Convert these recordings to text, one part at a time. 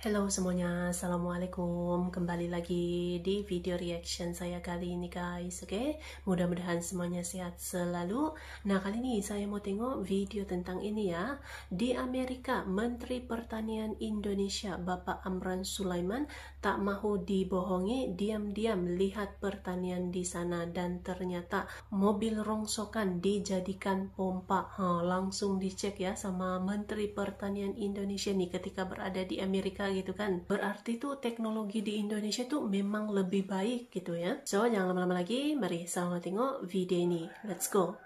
Halo semuanya, Assalamualaikum. Kembali lagi di video reaction saya kali ini guys. Oke, mudah-mudahan semuanya sehat selalu. Nah, kali ini saya mau tengok video tentang ini ya. Di Amerika, Menteri Pertanian Indonesia Bapak Amran Sulaiman tak mahu dibohongi, diam-diam lihat pertanian di sana dan ternyata mobil rongsokan dijadikan pompa. Langsung dicek ya sama Menteri Pertanian Indonesia nih ketika berada di Amerika gitu kan. Berarti tuh teknologi di Indonesia tuh memang lebih baik gitu ya. So, jangan lama-lama lagi, mari sama tengok video ini. Let's go.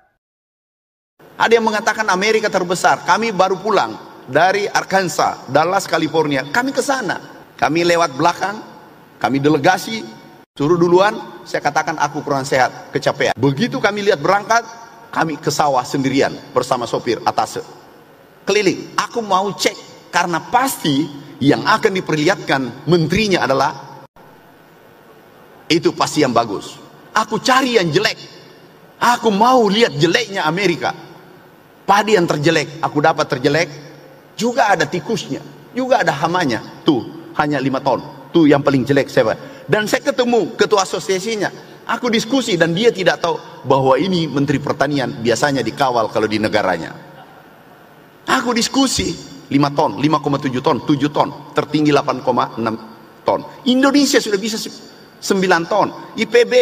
Ada yang mengatakan Amerika terbesar. Kami baru pulang dari Arkansas, Dallas, California. Kami ke sana. Kami lewat belakang, kami delegasi, suruh duluan. Saya katakan aku kurang sehat, kecapean. Begitu kami lihat berangkat, kami ke sawah sendirian bersama sopir atas keliling. Aku mau cek karena pasti yang akan diperlihatkan menterinya adalah itu pasti yang bagus. Aku cari yang jelek. Aku mau lihat jeleknya Amerika. Padi yang terjelek, aku dapat terjelek. Juga ada tikusnya, juga ada hamanya. Tuh, hanya 5 ton. Tuh yang paling jelek saya. Dan saya ketemu ketua asosiasinya. Aku diskusi dan dia tidak tahu bahwa ini Menteri Pertanian biasanya dikawal kalau di negaranya. Aku diskusi. 5 ton, 5,7 ton, 7 ton, tertinggi 8,6 ton. Indonesia sudah bisa 9 ton. IPB,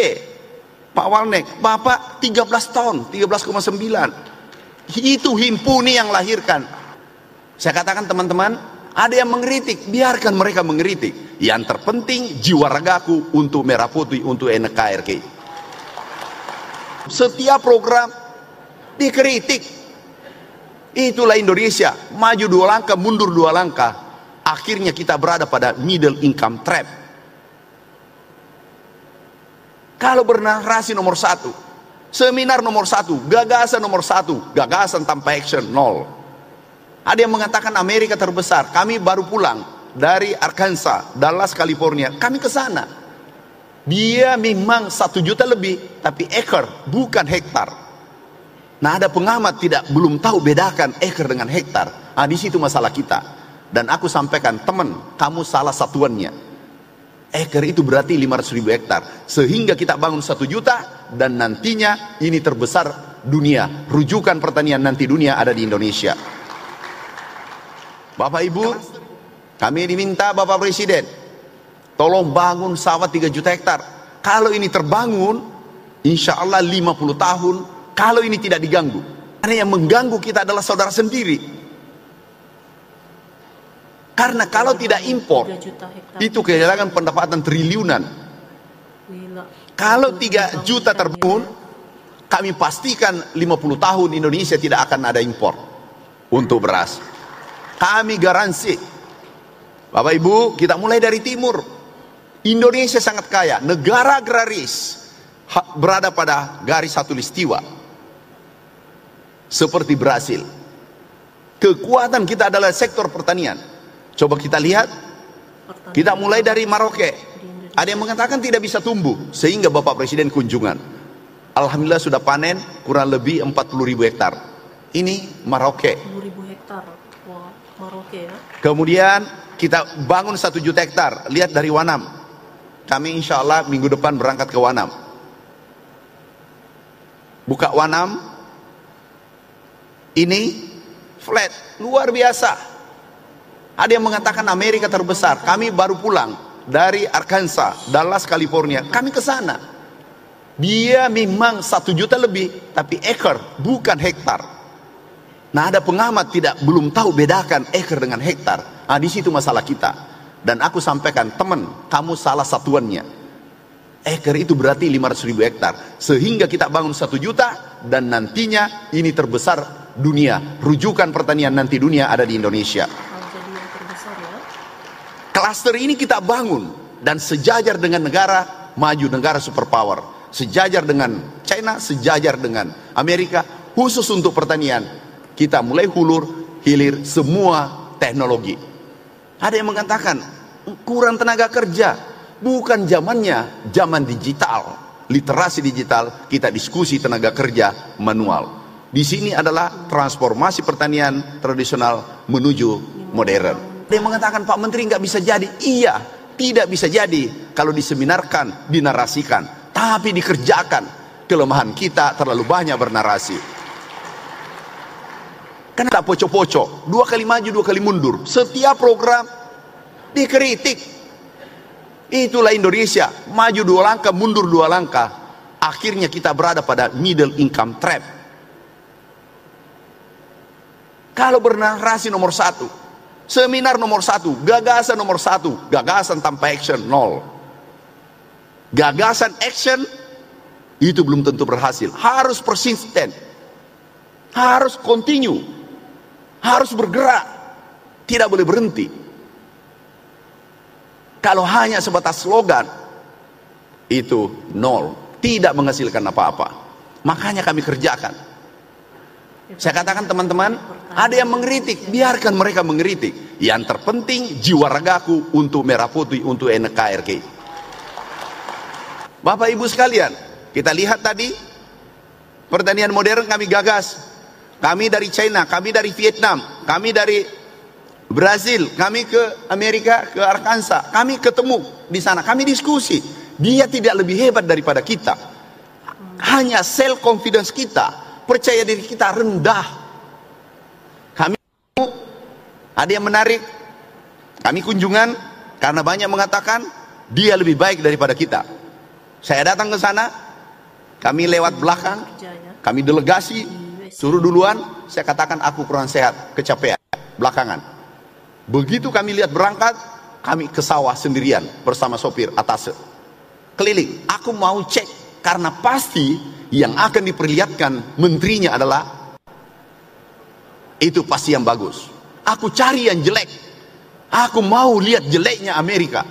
Pak Walnek, Bapak 13 ton, 13,9. Itu himpuni yang lahirkan. Saya katakan teman-teman, ada yang mengkritik, biarkan mereka mengkritik. Yang terpenting jiwa ragaku untuk Merah Putih, untuk NKRI. Setiap program dikritik. Itulah Indonesia, maju 2 langkah, mundur 2 langkah. Akhirnya kita berada pada middle income trap. Kalau bernarasi nomor 1, seminar nomor 1, gagasan nomor 1, gagasan tanpa action, 0. Ada yang mengatakan Amerika terbesar. Kami baru pulang dari Arkansas, Dallas, California. Kami ke sana. Dia memang 1 juta lebih, tapi acre, bukan hektar. Nah, ada pengamat belum tahu bedakan acre dengan hektar. Di situ masalah kita. Dan aku sampaikan, teman, kamu salah satuannya. Acre itu berarti 500.000 hektar. Sehingga kita bangun 1 juta dan nantinya ini terbesar dunia. Rujukan pertanian nanti dunia ada di Indonesia. Bapak Ibu, kami diminta Bapak Presiden, tolong bangun sawah 3 juta hektar. Kalau ini terbangun, insya Allah 50 tahun, kalau ini tidak diganggu. Karena yang mengganggu kita adalah saudara sendiri. Karena kalau tidak impor, itu kehilangan pendapatan triliunan. Kalau 3 juta terbangun, kami pastikan 50 tahun Indonesia tidak akan ada impor untuk beras. Kami garansi. Bapak Ibu, kita mulai dari timur. Indonesia sangat kaya, negara agraris, berada pada garis khatulistiwa. Seperti Brasil. Kekuatan kita adalah sektor pertanian. Coba kita lihat. Kita mulai dari Maroke. Ada yang mengatakan tidak bisa tumbuh, sehingga Bapak Presiden kunjungan. Alhamdulillah sudah panen kurang lebih 40.000 hektar. Ini Maroke. 10.000 hektar. Wah, Maroke ya. Kemudian kita bangun 1 juta hektar. Lihat dari Wanam. Kami insya Allah minggu depan berangkat ke Wanam. Buka Wanam. Ini flat, luar biasa. Ada yang mengatakan Amerika terbesar. Kami baru pulang dari Arkansas, Dallas, California. Kami ke sana. Dia memang 1 juta lebih, tapi acre, bukan hektar. Nah, ada pengamat belum tahu bedakan acre dengan hektar. Di situ masalah kita. Dan aku sampaikan, teman, kamu salah satuannya. Acre itu berarti 500.000 hektar. Sehingga kita bangun 1 juta dan nantinya ini terbesar dunia. Rujukan pertanian nanti dunia ada di Indonesia. Klaster ini kita bangun dan sejajar dengan negara maju, negara superpower. Sejajar dengan China, sejajar dengan Amerika. Khusus untuk pertanian, kita mulai hulur, hilir semua teknologi. Ada yang mengatakan kurang tenaga kerja. Bukan zamannya, zaman digital, literasi digital. Kita diskusi tenaga kerja manual. Di sini adalah transformasi pertanian tradisional menuju modern. Dia mengatakan Pak Menteri nggak bisa jadi. Iya, tidak bisa jadi kalau diseminarkan, dinarasikan, tapi dikerjakan. Kelemahan kita terlalu banyak bernarasi. Kenapa poco-poco? 2 kali maju, 2 kali mundur. Setiap program dikritik. Itulah Indonesia, maju 2 langkah, mundur 2 langkah. Akhirnya kita berada pada middle income trap. Kalau bernarasi nomor 1, seminar nomor 1, gagasan nomor 1, gagasan tanpa action, 0. Gagasan action, itu belum tentu berhasil. Harus persisten, harus continue, harus bergerak, tidak boleh berhenti. Kalau hanya sebatas slogan, itu 0, tidak menghasilkan apa-apa. Makanya kami kerjakan. Saya katakan teman-teman, ada yang mengkritik, biarkan mereka mengkritik. Yang terpenting jiwa ragaku untuk Merah Putih, untuk NKRI. Bapak Ibu sekalian, kita lihat tadi pertanian modern kami gagas. Kami dari China, kami dari Vietnam, kami dari Brazil, kami ke Amerika, ke Arkansas, kami ketemu di sana, kami diskusi. Dia tidak lebih hebat daripada kita. Hanya self confidence kita, percaya diri kita rendah. Kami ada yang menarik, kami kunjungan karena banyak mengatakan dia lebih baik daripada kita. Saya datang ke sana, kami lewat belakang, kami delegasi, suruh duluan, saya katakan aku kurang sehat, kecapean, belakangan. Begitu kami lihat berangkat, kami ke sawah sendirian bersama sopir atas keliling. Aku mau cek karena pasti yang akan diperlihatkan menterinya adalah itu pasti yang bagus. Aku cari yang jelek. Aku mau lihat jeleknya Amerika.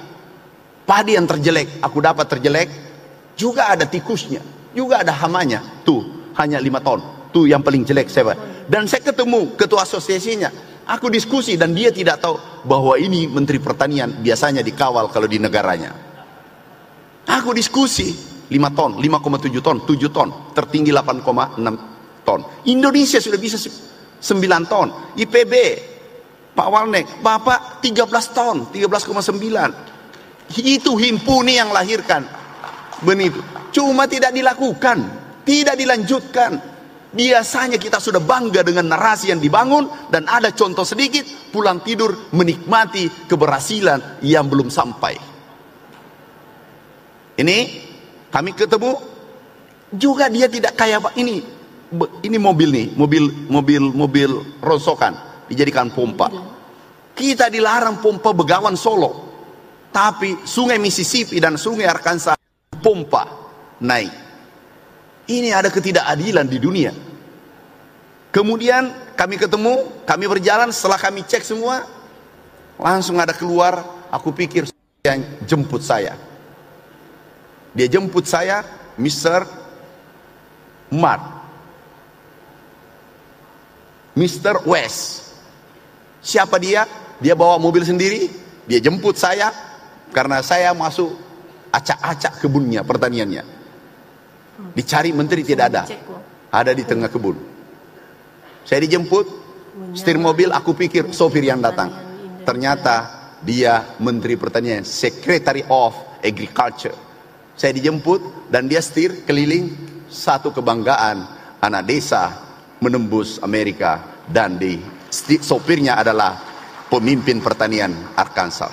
Padi yang terjelek, aku dapat terjelek. Juga ada tikusnya, juga ada hamanya. Tuh, hanya 5 ton. Tuh yang paling jelek saya. Dan saya ketemu ketua asosiasinya. Aku diskusi dan dia tidak tahu bahwa ini Menteri Pertanian biasanya dikawal kalau di negaranya. Aku diskusi 5 ton, 5,7 ton, 7 ton, tertinggi 8,6 ton. Indonesia sudah bisa 9 ton. IPB, Pak Walnek, Bapak 13 ton, 13,9. Itu himpuni yang lahirkan benih. Cuma tidak dilakukan, tidak dilanjutkan. Biasanya kita sudah bangga dengan narasi yang dibangun dan ada contoh sedikit, pulang tidur menikmati keberhasilan yang belum sampai. Ini kami ketemu juga dia tidak kayak ini mobil nih, mobil rongsokan dijadikan pompa. Kita dilarang pompa Begawan Solo, tapi Sungai Mississippi dan Sungai Arkansas pompa naik. Ini ada ketidakadilan di dunia. Kemudian kami ketemu, kami berjalan, setelah kami cek semua, langsung ada keluar, aku pikir yang jemput saya. Dia jemput saya, Mr. Matt, Mr. West. Siapa dia? Dia bawa mobil sendiri, dia jemput saya, karena saya masuk acak-acak kebunnya, pertaniannya. Dicari menteri tidak ada di tengah kebun. Saya dijemput, setir mobil, aku pikir sopir yang datang. Ternyata dia Menteri Pertanian, Secretary of Agriculture. Saya dijemput dan dia setir keliling, satu kebanggaan anak desa menembus Amerika, dan di sopirnya adalah pemimpin pertanian Arkansas.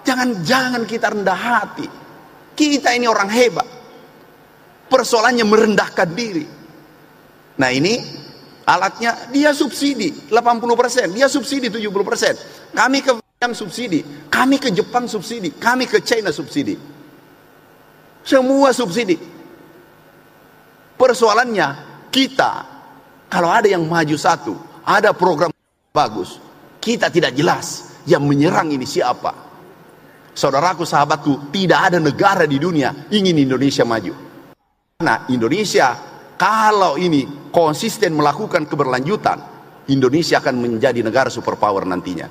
Jangan kita rendah hati. Kita ini orang hebat. Persoalannya merendahkan diri. Nah ini alatnya, dia subsidi 80%, dia subsidi 70%. Kami ke Vietnam subsidi, kami ke Jepang subsidi, kami ke China subsidi. Semua subsidi. Persoalannya kita, kalau ada yang maju satu, ada program bagus, kita tidak jelas yang menyerang ini siapa. Saudaraku, sahabatku, tidak ada negara di dunia ingin Indonesia maju. Nah, Indonesia kalau ini konsisten melakukan keberlanjutan, Indonesia akan menjadi negara superpower nantinya.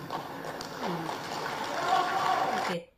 Oke.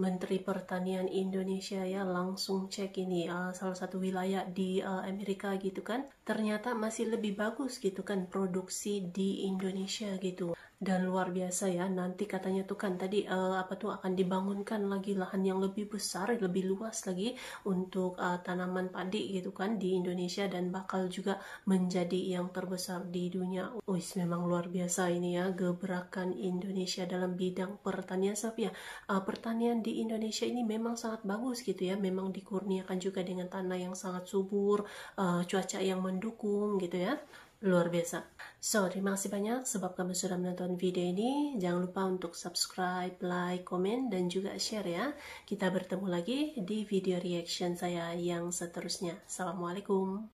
Menteri Pertanian Indonesia ya langsung cek ini salah satu wilayah di Amerika gitu kan, ternyata masih lebih bagus gitu kan produksi di Indonesia gitu. Dan luar biasa ya, nanti katanya tuh kan tadi akan dibangunkan lagi lahan yang lebih besar, lebih luas lagi untuk tanaman padi gitu kan di Indonesia, dan bakal juga menjadi yang terbesar di dunia. Wis, memang luar biasa ini ya gebrakan Indonesia dalam bidang pertanian. Sebab ya pertanian di Indonesia ini memang sangat bagus gitu ya, memang dikurniakan juga dengan tanah yang sangat subur, cuaca yang mendukung gitu ya. Luar biasa. So, terima kasih banyak sebab kamu sudah menonton video ini. Jangan lupa untuk subscribe, like, komen, dan juga share ya. Kita bertemu lagi di video reaction saya yang seterusnya. Assalamualaikum.